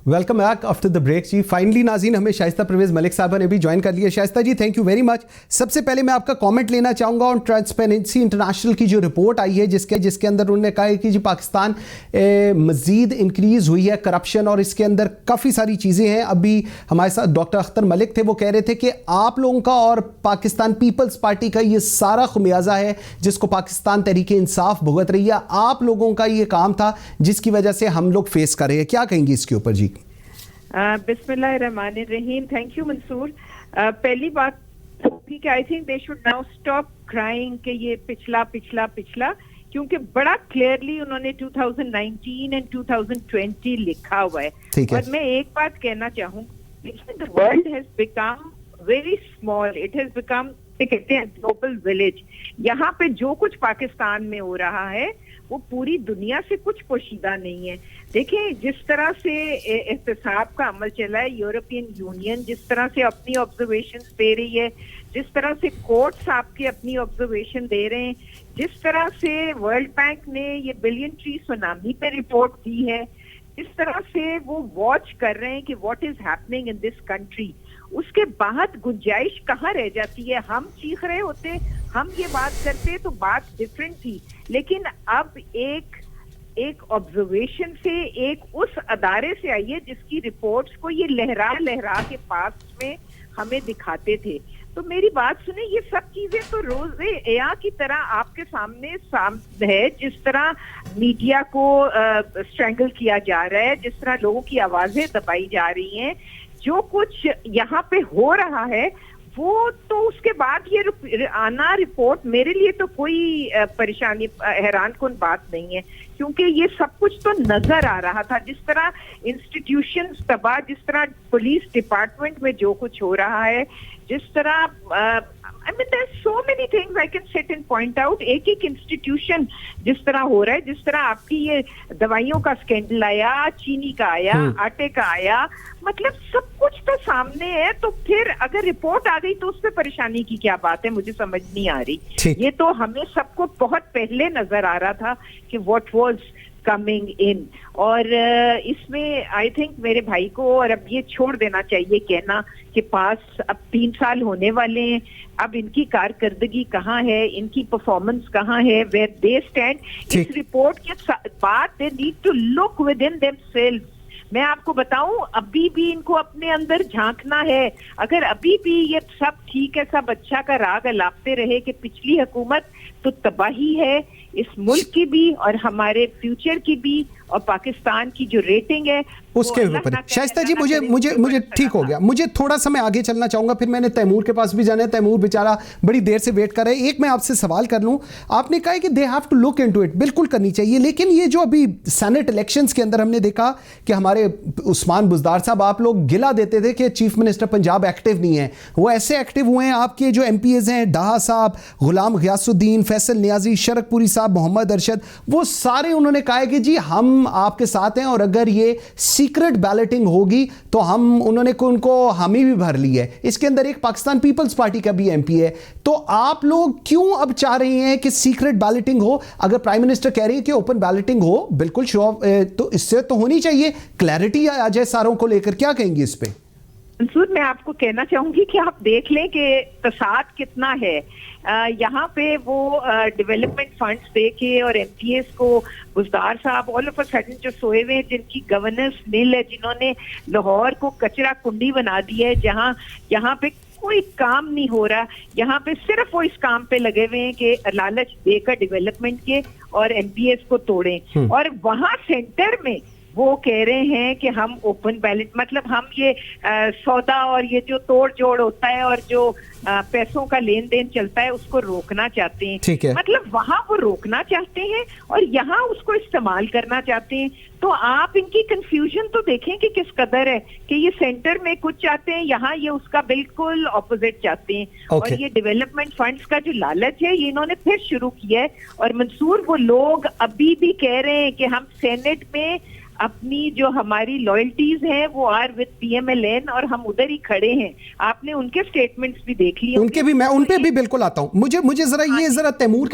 Welcome back after the break जी। Finally नाज़रीन हमें शाइस्ता परवेज़ मलिक साहबा ने भी ज्वाइन कर लिया। शाइस्ता जी थैंक यू वेरी मच। सबसे पहले मैं आपका कमेंट लेना चाहूँगा ऑन ट्रांसपेरेंसी इंटरनेशनल की जो रिपोर्ट आई है जिसके अंदर उन्होंने कहा है कि जी पाकिस्तान मज़ीद इंक्रीज़ हुई है करप्शन और इसके अंदर काफ़ी सारी चीज़ें हैं। अभी हमारे साथ डॉक्टर अख्तर मलिक थे, वो कह रहे थे कि आप लोगों का और पाकिस्तान पीपल्स पार्टी का ये सारा खुमियाजा है जिसको पाकिस्तान तहरीक इंसाफ भुगत रही है। आप लोगों का ये काम था जिसकी वजह से हम लोग फेस कर रहे हैं। क्या कहेंगे इसके ऊपर जी? बिस्मिल्लाहिर्रहमानिर्रहीम। Thank you Mansoor. पहली बात कि I think they should now stop crying कि ये पिछला पिछला पिछला, क्योंकि बड़ा क्लियरली उन्होंने 2019 एंड 2020 लिखा हुआ है। और मैं एक बात कहना चाहूंगी, the world has become very small, it has become कहते हैं ग्लोबल विलेज। यहाँ पे जो कुछ पाकिस्तान में हो रहा है वो पूरी दुनिया से कुछ पोशीदा नहीं है। देखिए जिस तरह से एहतसाब का अमल चला है, यूरोपियन यूनियन जिस तरह से अपनी ऑब्जर्वेशन दे रही है, जिस तरह से कोर्ट्स आपकी अपनी ऑब्जर्वेशन दे रहे हैं, जिस तरह से वर्ल्ड बैंक ने ये बिलियन ट्री सुनामी पे रिपोर्ट दी है, इस तरह से वो वॉच कर रहे हैं कि what is happening in this country, उसके बाद गुंजाइश कहाँ रह जाती है? हम चीख रहे होते, हम ये बात करते तो बात डिफरेंट थी, लेकिन अब एक ऑब्जर्वेशन से एक उस अदारे से आई है जिसकी रिपोर्ट्स को ये लहरा लहरा के पास में हमें दिखाते थे। तो मेरी बात सुने, ये सब चीजें तो रोजे एया की तरह आपके सामने है। जिस तरह मीडिया को स्ट्रैंगल किया जा रहा है, जिस तरह लोगों की आवाजें दबाई जा रही हैं, जो कुछ यहाँ पे हो रहा है वो तो उसके बाद ये आना रिपोर्ट मेरे लिए तो कोई परेशानी हैरान कुन बात नहीं है, क्योंकि ये सब कुछ तो नजर आ रहा था। जिस तरह इंस्टीट्यूशंस तबाह, जिस तरह पुलिस डिपार्टमेंट में जो कुछ हो रहा है, जिस तरह I mean, there's so many things I can sit and point out. एक एक इंस्टीट्यूशन जिस तरह हो रहा है, जिस तरह आपकी ये दवाइयों का स्कैंडल आया, चीनी का आया, आटे का आया, मतलब सब कुछ तो सामने है। तो फिर अगर रिपोर्ट आ गई तो उसमें परेशानी की क्या बात है? मुझे समझ नहीं आ रही। ये तो हमें सबको बहुत पहले नजर आ रहा था कि what was coming in। और इसमें आई थिंक मेरे भाई को और अब ये छोड़ देना चाहिए कहना कि पास अब 3 साल होने वाले हैं, अब इनकी कारकर्दगी कहाँ है, इनकी परफॉर्मेंस कहाँ है, वेयर दे स्टैंड। इस रिपोर्ट के बाद they need to look within themselves. मैं आपको बताऊं, अभी भी इनको अपने अंदर झांकना है। अगर अभी भी ये सब ठीक है, सब अच्छा का राग अलापते रहे कि पिछली हुकूमत तो तबाही है इस मुल्क की भी और हमारे फ्यूचर की भी और पाकिस्तान की जो रेटिंग है उसके ऊपर। शाइस्ता जी मुझे ठीक हो गया। मुझे थोड़ा सा मैं आगे चलना चाहूंगा, फिर मैंने तैमूर के पास भी जाना है। तैमूर बेचारा बड़ी देर से वेट कर रहा है। एक मैं आपसे सवाल कर लूं, आपने कहा कि they have to look into it, बिल्कुल करनी चाहिए, लेकिन ये जो अभी सेनेट इलेक्शंस के अंदर हमने देखा कि हमारे उस्मान बुज़दार साहब, आप लोग गिला देते थे कि चीफ मिनिस्टर पंजाब एक्टिव नहीं है, वो ऐसे एक्टिव हुए हैं। आपके जो MPs हैं, डाहा साहब, गुलाम गियासुद्दीन, फैसल नियाजी, शरकपुरी साहब, मोहम्मद अरशद, वो सारे उन्होंने कहा है कि जी हम आपके साथ हैं और अगर ये सीक्रेट बैलेटिंग होगी तो उन्होंने उनको हामी भी भर ली है। इसके अंदर एक पाकिस्तान पीपल्स पार्टी का भी MP है। तो आप लोग क्यों अब चाह रहे हैं कि सीक्रेट बैलेटिंग हो? अगर प्राइम मिनिस्टर कह रही है कि ओपन बैलेटिंग हो, बिल्कुल तो इससे तो होनी चाहिए, क्लैरिटी आ जाए सारों को लेकर। क्या कहेंगे इस पे? मंसूर, मैं आपको कहना चाहूंगी कि आप देख लें कि तसाद कितना है। यहाँ पे वो डेवलपमेंट फंड्स दे के और MPs को बुज़दार साहब ऑल ऑफ अ सडन जो सोए हुए, जिनकी गवर्नेंस नील है, जिन्होंने लाहौर को कचरा कुंडी बना दी है, जहाँ यहाँ पे कोई काम नहीं हो रहा, यहाँ पे सिर्फ वो इस काम पे लगे हुए हैं कि लालच देकर डेवलपमेंट के और MPs को तोड़ें। और वहाँ सेंटर में वो कह रहे हैं कि हम ओपन बैलेट, मतलब हम ये सौदा और ये जो तोड़ जोड़ होता है और जो पैसों का लेन देन चलता है उसको रोकना चाहते हैं। ठीक है। मतलब वहां वो रोकना चाहते हैं और यहाँ उसको इस्तेमाल करना चाहते हैं। तो आप इनकी कंफ्यूजन तो देखें कि किस कदर है कि ये सेंटर में कुछ चाहते हैं, यहाँ ये उसका बिल्कुल ऑपोजिट चाहते हैं। और ये डेवलपमेंट फंड्स का जो लालच है ये इन्होंने फिर शुरू किया है। और मंसूर, वो लोग अभी भी कह रहे हैं कि हम सेनेट में अपनी जो हमारी लॉयल्टीज हैं वो आर विद PMLN और हम उधर ही खड़े हैं। आपने उनके स्टेटमेंट्स भी देख लिए, उनके भी, मैं उन पे भी बिल्कुल आता हूं। मुझे जरा ये जरा तैमूर